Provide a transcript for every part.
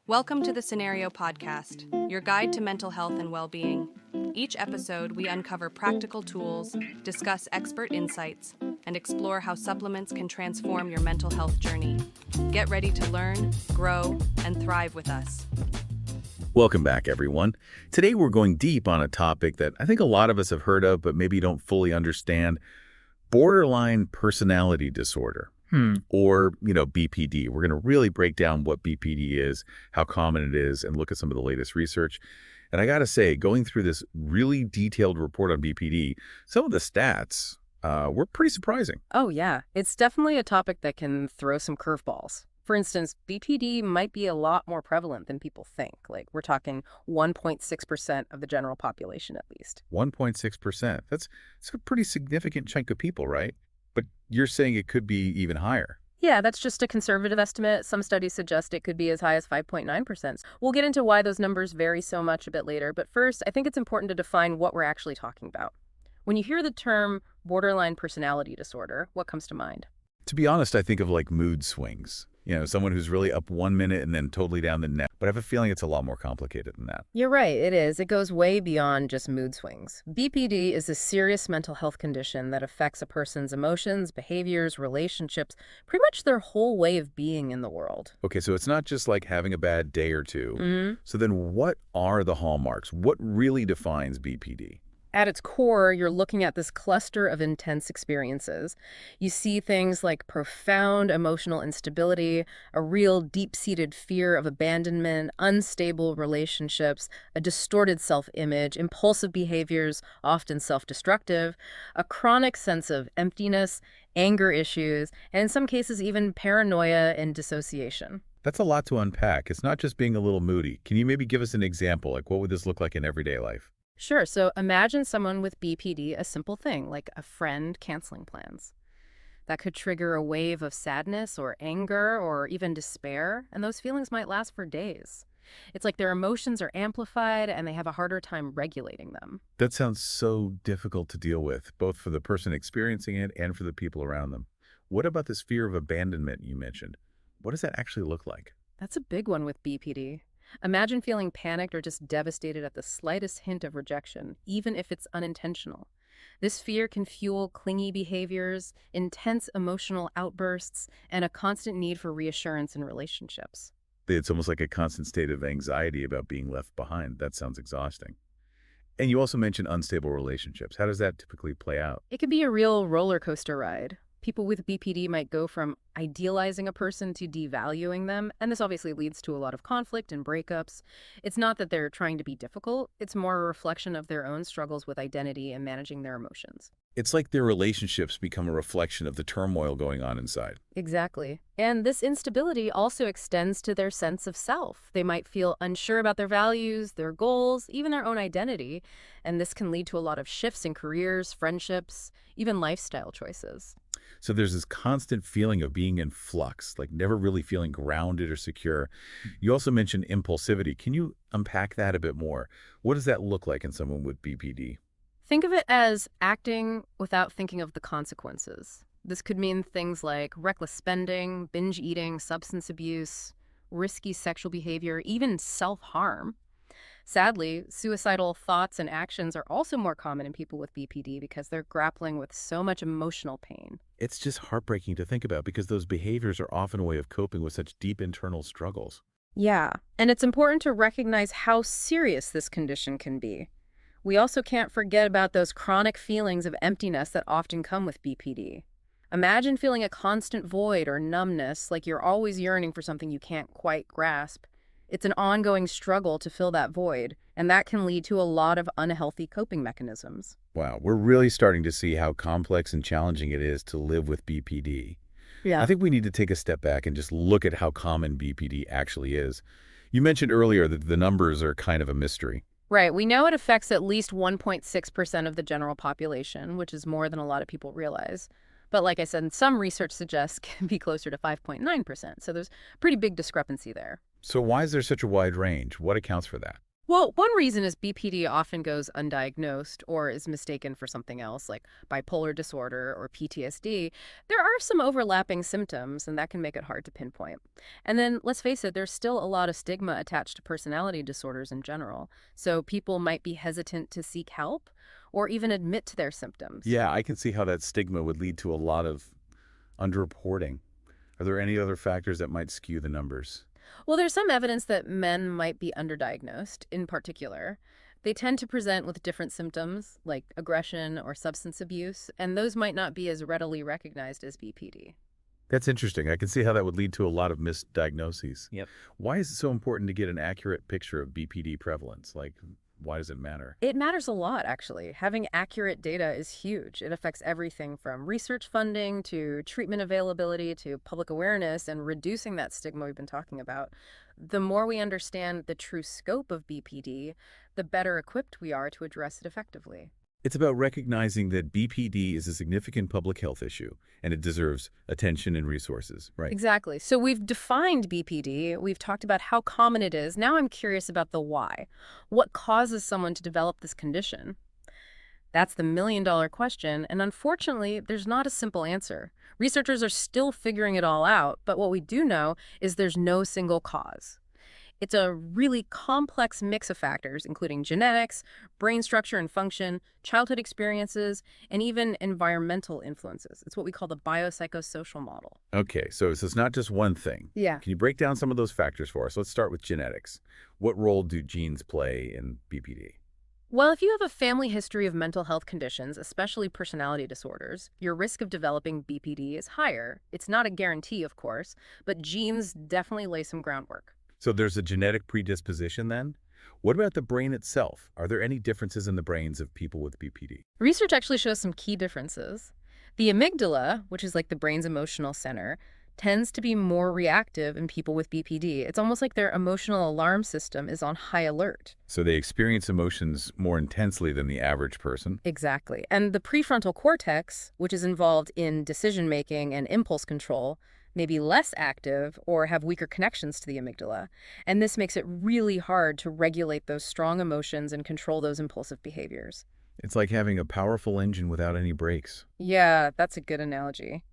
Welcome to the Cenario Podcast, your guide to mental health and well-being. Each episode, we uncover practical tools, discuss expert insights, and explore how supplements can transform your mental health journey. Get ready to learn, grow, and thrive with us. Welcome back, everyone. Today we're going deep on a topic that I think a lot of us have heard of but maybe don't fully understand: borderline personality disorder. Or, BPD. We're going to really break down what BPD is, how common it is, and look at some of the latest research. And I got to say, going through this really detailed report on BPD, some of the stats were pretty surprising. Oh, yeah. It's definitely a topic that can throw some curveballs. For instance, BPD might be a lot more prevalent than people think. Like, we're talking 1.6% of the general population, at least. 1.6%. That's a pretty significant chunk of people, right? But you're saying it could be even higher. Yeah, that's just a conservative estimate. Some studies suggest it could be as high as 5.9%. We'll get into why those numbers vary so much a bit later, but first, I think it's important to define what we're actually talking about. When you hear the term borderline personality disorder, what comes to mind? To be honest, I think of like mood swings. Someone who's really up one minute and then totally down the next. But I have a feeling it's a lot more complicated than that. You're right, it is. It goes way beyond just mood swings. BPD is a serious mental health condition that affects a person's emotions, behaviors, relationships, pretty much their whole way of being in the world. Okay, so it's not just like having a bad day or two. So then what are the hallmarks? What really defines BPD? At its core, you're looking at this cluster of intense experiences. You see things like profound emotional instability, a real deep-seated fear of abandonment, unstable relationships, a distorted self-image, impulsive behaviors, often self-destructive, a chronic sense of emptiness, anger issues, and in some cases even paranoia and dissociation. That's a lot to unpack. It's not just being a little moody. Can you maybe give us an example? Like, what would this look like in everyday life? Sure. So imagine someone with BPD, a simple thing like a friend canceling plans. That could trigger a wave of sadness or anger or even despair, and those feelings might last for days. It's like their emotions are amplified and they have a harder time regulating them. That sounds so difficult to deal with, both for the person experiencing it and for the people around them. What about this fear of abandonment you mentioned? What does that actually look like? That's a big one with BPD. Imagine feeling panicked or just devastated at the slightest hint of rejection, even if it's unintentional. This fear can fuel clingy behaviors, intense emotional outbursts, and a constant need for reassurance in relationships. It's almost like a constant state of anxiety about being left behind. That sounds exhausting. And you also mentioned unstable relationships. How does that typically play out? It can be a real roller coaster ride. People with BPD might go from idealizing a person to devaluing them, and this obviously leads to a lot of conflict and breakups. It's not that they're trying to be difficult, it's more a reflection of their own struggles with identity and managing their emotions. It's like their relationships become a reflection of the turmoil going on inside. Exactly. And this instability also extends to their sense of self. They might feel unsure about their values, their goals, even their own identity, and this can lead to a lot of shifts in careers, friendships, even lifestyle choices. So there's this constant feeling of being in flux, like never really feeling grounded or secure. You also mentioned impulsivity. Can you unpack that a bit more? What does that look like in someone with BPD? Think of it as acting without thinking of the consequences. This could mean things like reckless spending, binge eating, substance abuse, risky sexual behavior, even self-harm. Sadly, suicidal thoughts and actions are also more common in people with BPD because they're grappling with so much emotional pain. It's just heartbreaking to think about because those behaviors are often a way of coping with such deep internal struggles. Yeah, and it's important to recognize how serious this condition can be. We also can't forget about those chronic feelings of emptiness that often come with BPD. Imagine feeling a constant void or numbness, like you're always yearning for something you can't quite grasp. It's an ongoing struggle to fill that void, and that can lead to a lot of unhealthy coping mechanisms. Wow, we're really starting to see how complex and challenging it is to live with BPD. Yeah. I think we need to take a step back and just look at how common BPD actually is. You mentioned earlier that the numbers are kind of a mystery. Right. We know it affects at least 1.6% of the general population, which is more than a lot of people realize. But like I said, some research suggests can be closer to 5.9%. So there's a pretty big discrepancy there. So why is there such a wide range? What accounts for that? Well, one reason is BPD often goes undiagnosed or is mistaken for something else, like bipolar disorder or PTSD. There are some overlapping symptoms, and that can make it hard to pinpoint. And then, let's face it, there's still a lot of stigma attached to personality disorders in general. So people might be hesitant to seek help or even admit to their symptoms. Yeah, I can see how that stigma would lead to a lot of underreporting. Are there any other factors that might skew the numbers? Well, there's some evidence that men might be underdiagnosed in particular. They tend to present with different symptoms like aggression or substance abuse, and those might not be as readily recognized as BPD. That's interesting. I can see how that would lead to a lot of misdiagnoses. Yep. Why is it so important to get an accurate picture of BPD prevalence? Like, why does it matter? It matters a lot, actually. Having accurate data is huge. It affects everything from research funding to treatment availability to public awareness and reducing that stigma we've been talking about. The more we understand the true scope of BPD, the better equipped we are to address it effectively. It's about recognizing that BPD is a significant public health issue, and it deserves attention and resources, right? Exactly. So we've defined BPD. We've talked about how common it is. Now I'm curious about the why. What causes someone to develop this condition? That's the million-dollar question, and unfortunately, there's not a simple answer. Researchers are still figuring it all out, but what we do know is there's no single cause. It's a really complex mix of factors, including genetics, brain structure and function, childhood experiences, and even environmental influences. It's what we call the biopsychosocial model. Okay, so it's not just one thing. Yeah. Can you break down some of those factors for us? Let's start with genetics. What role do genes play in BPD? Well, if you have a family history of mental health conditions, especially personality disorders, your risk of developing BPD is higher. It's not a guarantee, of course, but genes definitely lay some groundwork. So there's a genetic predisposition then? What about the brain itself? Are there any differences in the brains of people with BPD? Research actually shows some key differences. The amygdala, which is like the brain's emotional center, tends to be more reactive in people with BPD. It's almost like their emotional alarm system is on high alert. So they experience emotions more intensely than the average person? Exactly. And the prefrontal cortex, which is involved in decision-making and impulse control, may be less active or have weaker connections to the amygdala. And this makes it really hard to regulate those strong emotions and control those impulsive behaviors. It's like having a powerful engine without any brakes. Yeah, that's a good analogy.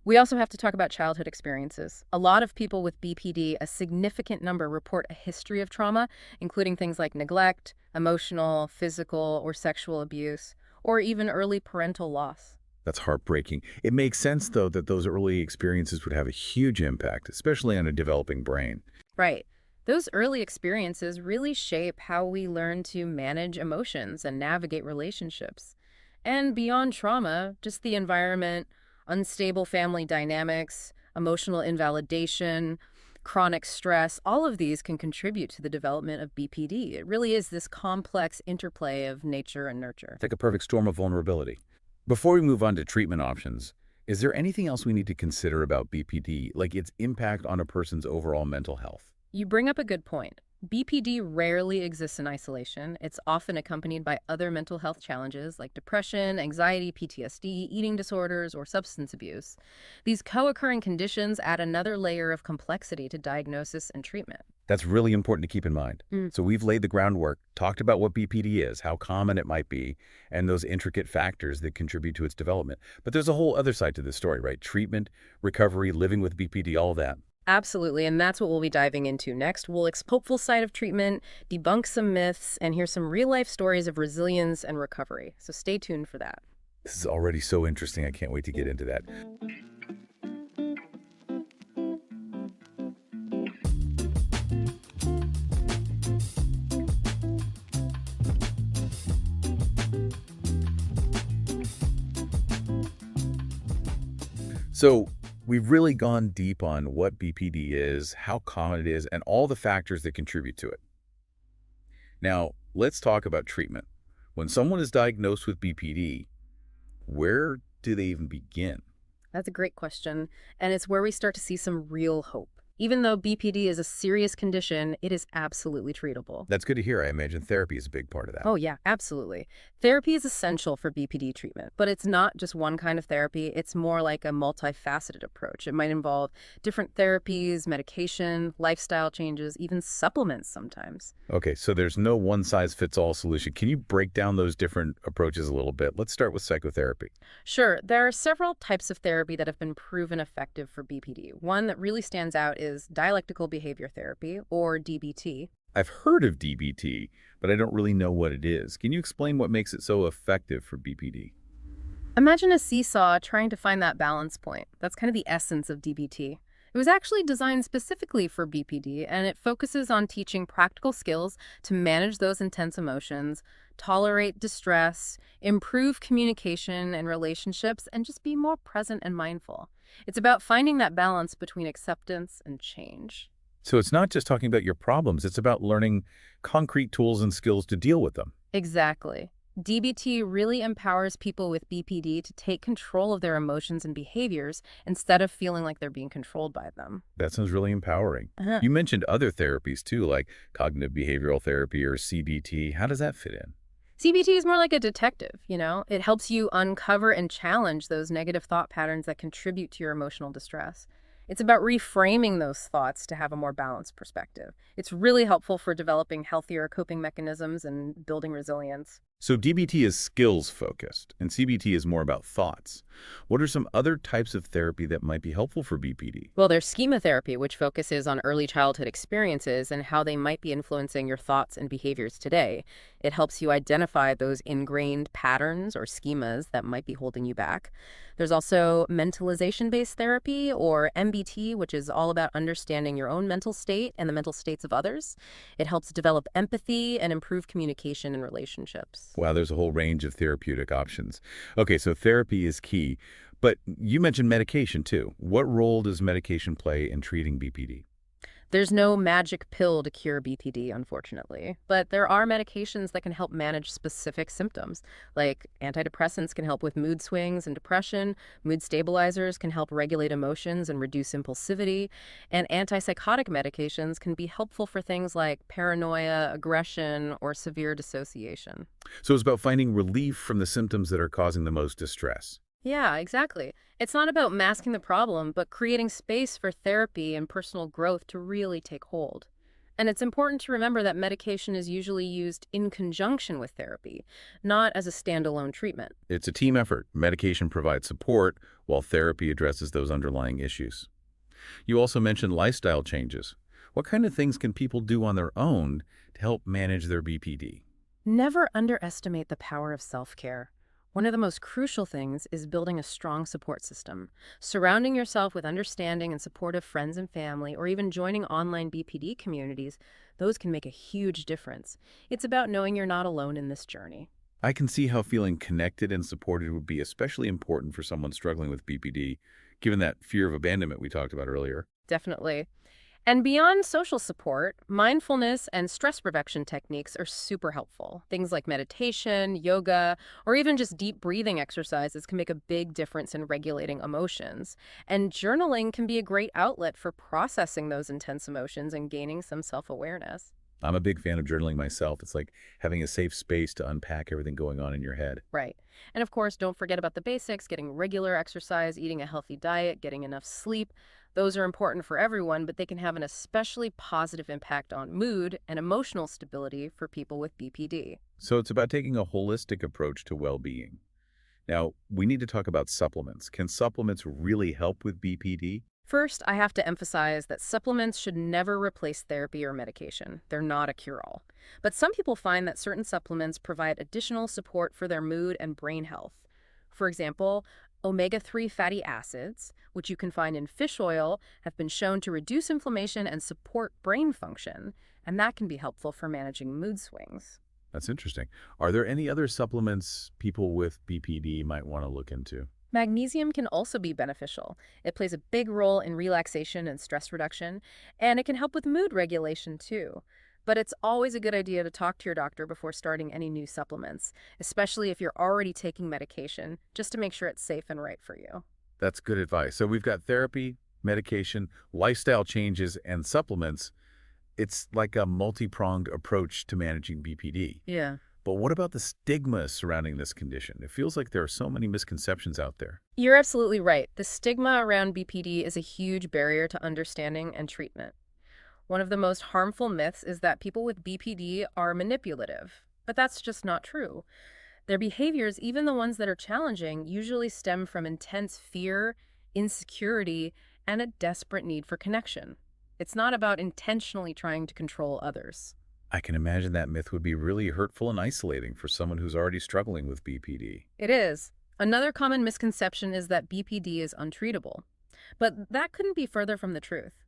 We also have to talk about childhood experiences. A lot of people with BPD, a significant number, report a history of trauma, including things like neglect, emotional, physical, or sexual abuse, or even early parental loss. That's heartbreaking. It makes sense, though, that those early experiences would have a huge impact, especially on a developing brain. Right. Those early experiences really shape how we learn to manage emotions and navigate relationships. And beyond trauma, just the environment, unstable family dynamics, emotional invalidation, chronic stress, all of these can contribute to the development of BPD. It really is this complex interplay of nature and nurture. It's like a perfect storm of vulnerability. Before we move on to treatment options, is there anything else we need to consider about BPD, like its impact on a person's overall mental health? You bring up a good point. BPD rarely exists in isolation. It's often accompanied by other mental health challenges like depression, anxiety, PTSD, eating disorders, or substance abuse. These co-occurring conditions add another layer of complexity to diagnosis and treatment. That's really important to keep in mind. So we've laid the groundwork, talked about what BPD is, how common it might be, and those intricate factors that contribute to its development. But there's a whole other side to this story, right? Treatment, recovery, living with BPD, all that. Absolutely, and that's what we'll be diving into next. We'll explore the hopeful side of treatment, debunk some myths, and hear some real-life stories of resilience and recovery. So stay tuned for that. This is already so interesting. I can't wait to get into that. So we've really gone deep on what BPD is, how common it is, and all the factors that contribute to it. Now, let's talk about treatment. When someone is diagnosed with BPD, where do they even begin? That's a great question, and it's where we start to see some real hope. Even though BPD is a serious condition, it is absolutely treatable. That's good to hear. I imagine therapy is a big part of that. Oh, yeah, absolutely. Therapy is essential for BPD treatment, but it's not just one kind of therapy. It's more like a multifaceted approach. It might involve different therapies, medication, lifestyle changes, even supplements sometimes. Okay, so there's no one-size-fits-all solution. Can you break down those different approaches a little bit? Let's start with psychotherapy. Sure, there are several types of therapy that have been proven effective for BPD. One that really stands out is dialectical behavior therapy, or DBT. I've heard of DBT, but I don't really know what it is. Can you explain what makes it so effective for BPD? Imagine a seesaw trying to find that balance point. That's kind of the essence of DBT. It was actually designed specifically for BPD, and it focuses on teaching practical skills to manage those intense emotions, tolerate distress, improve communication and relationships, and just be more present and mindful. It's about finding that balance between acceptance and change. So it's not just talking about your problems, it's about learning concrete tools and skills to deal with them. Exactly. DBT really empowers people with BPD to take control of their emotions and behaviors instead of feeling like they're being controlled by them. That sounds really empowering. Uh-huh. You mentioned other therapies too, like cognitive behavioral therapy or CBT. How does that fit in? CBT is more like a detective, you know? It helps you uncover and challenge those negative thought patterns that contribute to your emotional distress. It's about reframing those thoughts to have a more balanced perspective. It's really helpful for developing healthier coping mechanisms and building resilience. So DBT is skills focused and CBT is more about thoughts. What are some other types of therapy that might be helpful for BPD? Well, there's schema therapy, which focuses on early childhood experiences and how they might be influencing your thoughts and behaviors today. It helps you identify those ingrained patterns or schemas that might be holding you back. There's also mentalization-based therapy, or MBT, which is all about understanding your own mental state and the mental states of others. It helps develop empathy and improve communication in relationships. Wow, there's a whole range of therapeutic options. Okay, so therapy is key, but you mentioned medication too. What role does medication play in treating BPD? There's no magic pill to cure BPD, unfortunately, but there are medications that can help manage specific symptoms. Like antidepressants can help with mood swings and depression, mood stabilizers can help regulate emotions and reduce impulsivity, and antipsychotic medications can be helpful for things like paranoia, aggression, or severe dissociation. So it's about finding relief from the symptoms that are causing the most distress. Yeah, exactly. It's not about masking the problem, but creating space for therapy and personal growth to really take hold. And it's important to remember that medication is usually used in conjunction with therapy, not as a standalone treatment. It's a team effort. Medication provides support while therapy addresses those underlying issues. You also mentioned lifestyle changes. What kind of things can people do on their own to help manage their BPD? Never underestimate the power of self-care. One of the most crucial things is building a strong support system. Surrounding yourself with understanding and supportive friends and family, or even joining online BPD communities, those can make a huge difference. It's about knowing you're not alone in this journey. I can see how feeling connected and supported would be especially important for someone struggling with BPD, given that fear of abandonment we talked about earlier. Definitely. And beyond social support, mindfulness and stress reduction techniques are super helpful. Things like meditation, yoga, or even just deep breathing exercises can make a big difference in regulating emotions. And journaling can be a great outlet for processing those intense emotions and gaining some self-awareness. I'm a big fan of journaling myself. It's like having a safe space to unpack everything going on in your head. Right. And of course, don't forget about the basics, getting regular exercise, eating a healthy diet, getting enough sleep. Those are important for everyone, but they can have an especially positive impact on mood and emotional stability for people with BPD. So it's about taking a holistic approach to well-being. Now, we need to talk about supplements. Can supplements really help with BPD? First, I have to emphasize that supplements should never replace therapy or medication. They're not a cure-all. But some people find that certain supplements provide additional support for their mood and brain health. For example, omega-3 fatty acids, which you can find in fish oil, have been shown to reduce inflammation and support brain function, and that can be helpful for managing mood swings. That's interesting. Are there any other supplements people with BPD might want to look into? Magnesium can also be beneficial. It plays a big role in relaxation and stress reduction, and it can help with mood regulation too. But it's always a good idea to talk to your doctor before starting any new supplements, especially if you're already taking medication, just to make sure it's safe and right for you. That's good advice. So we've got therapy, medication, lifestyle changes, and supplements. It's like a multi-pronged approach to managing BPD. Yeah. But what about the stigma surrounding this condition? It feels like there are so many misconceptions out there. You're absolutely right. The stigma around BPD is a huge barrier to understanding and treatment. One of the most harmful myths is that people with BPD are manipulative, but that's just not true. Their behaviors, even the ones that are challenging, usually stem from intense fear, insecurity, and a desperate need for connection. It's not about intentionally trying to control others. I can imagine that myth would be really hurtful and isolating for someone who's already struggling with BPD. It is. Another common misconception is that BPD is untreatable. But that couldn't be further from the truth.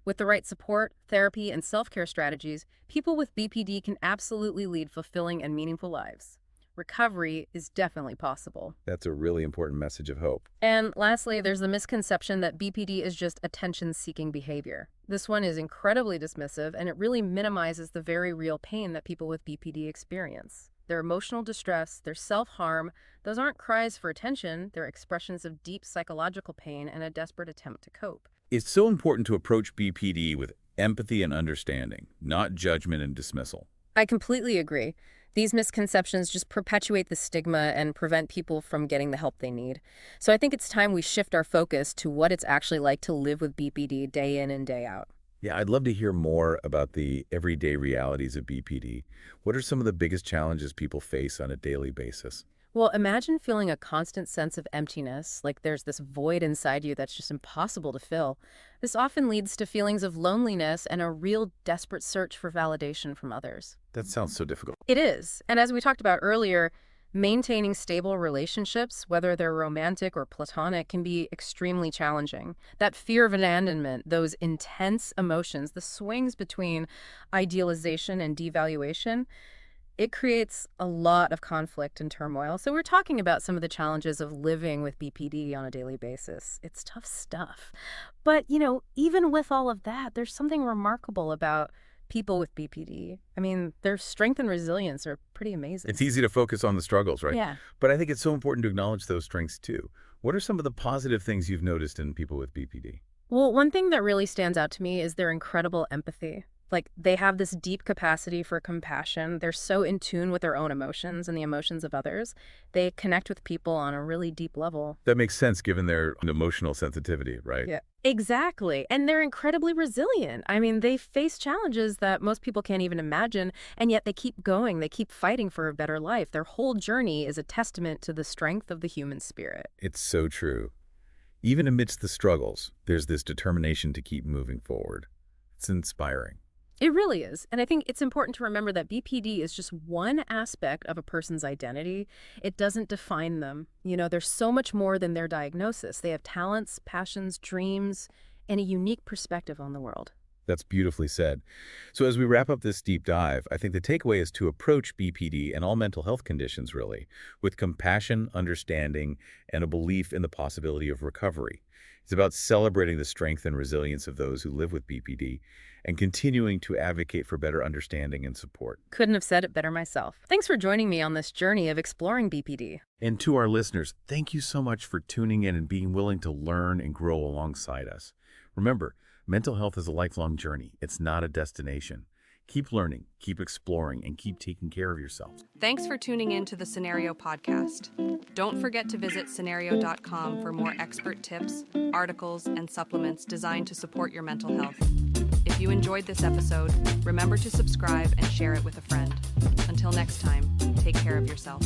With the right support, therapy, and self-care strategies, people with BPD can absolutely lead fulfilling and meaningful lives. Recovery is definitely possible. That's a really important message of hope. And lastly, there's the misconception that BPD is just attention-seeking behavior. This one is incredibly dismissive, and it really minimizes the very real pain that people with BPD experience. Their emotional distress, their self-harm, those aren't cries for attention, they're expressions of deep psychological pain and a desperate attempt to cope. It's so important to approach BPD with empathy and understanding, not judgment and dismissal. I completely agree. These misconceptions just perpetuate the stigma and prevent people from getting the help they need. So I think it's time we shift our focus to what it's actually like to live with BPD day in and day out. Yeah, I'd love to hear more about the everyday realities of BPD. What are some of the biggest challenges people face on a daily basis? Well, imagine feeling a constant sense of emptiness, like there's this void inside you that's just impossible to fill. This often leads to feelings of loneliness and a real desperate search for validation from others. That sounds so difficult. It is. And as we talked about earlier, maintaining stable relationships, whether they're romantic or platonic, can be extremely challenging. That fear of abandonment, those intense emotions, the swings between idealization and devaluation, it creates a lot of conflict and turmoil. So we're talking about some of the challenges of living with BPD on a daily basis. It's tough stuff. But, even with all of that, there's something remarkable about people with BPD. I mean, their strength and resilience are pretty amazing. It's easy to focus on the struggles, right? Yeah. But I think it's so important to acknowledge those strengths too. What are some of the positive things you've noticed in people with BPD? Well, one thing that really stands out to me is their incredible empathy. Like, they have this deep capacity for compassion. They're so in tune with their own emotions and the emotions of others. They connect with people on a really deep level. That makes sense given their emotional sensitivity, right? Yeah, exactly. And they're incredibly resilient. I mean, they face challenges that most people can't even imagine, and yet they keep going. They keep fighting for a better life. Their whole journey is a testament to the strength of the human spirit. It's so true. Even amidst the struggles, there's this determination to keep moving forward. It's inspiring. It really is. And I think it's important to remember that BPD is just one aspect of a person's identity. It doesn't define them. There's so much more than their diagnosis. They have talents, passions, dreams, and a unique perspective on the world. That's beautifully said. So as we wrap up this deep dive, I think the takeaway is to approach BPD and all mental health conditions, really, with compassion, understanding, and a belief in the possibility of recovery. It's about celebrating the strength and resilience of those who live with BPD and continuing to advocate for better understanding and support. Couldn't have said it better myself. Thanks for joining me on this journey of exploring BPD. And to our listeners, thank you so much for tuning in and being willing to learn and grow alongside us. Remember, mental health is a lifelong journey. It's not a destination. Keep learning, keep exploring, and keep taking care of yourself. Thanks for tuning in to the Cenario podcast. Don't forget to visit Cenario.com for more expert tips, articles, and supplements designed to support your mental health. If you enjoyed this episode, remember to subscribe and share it with a friend. Until next time, take care of yourself.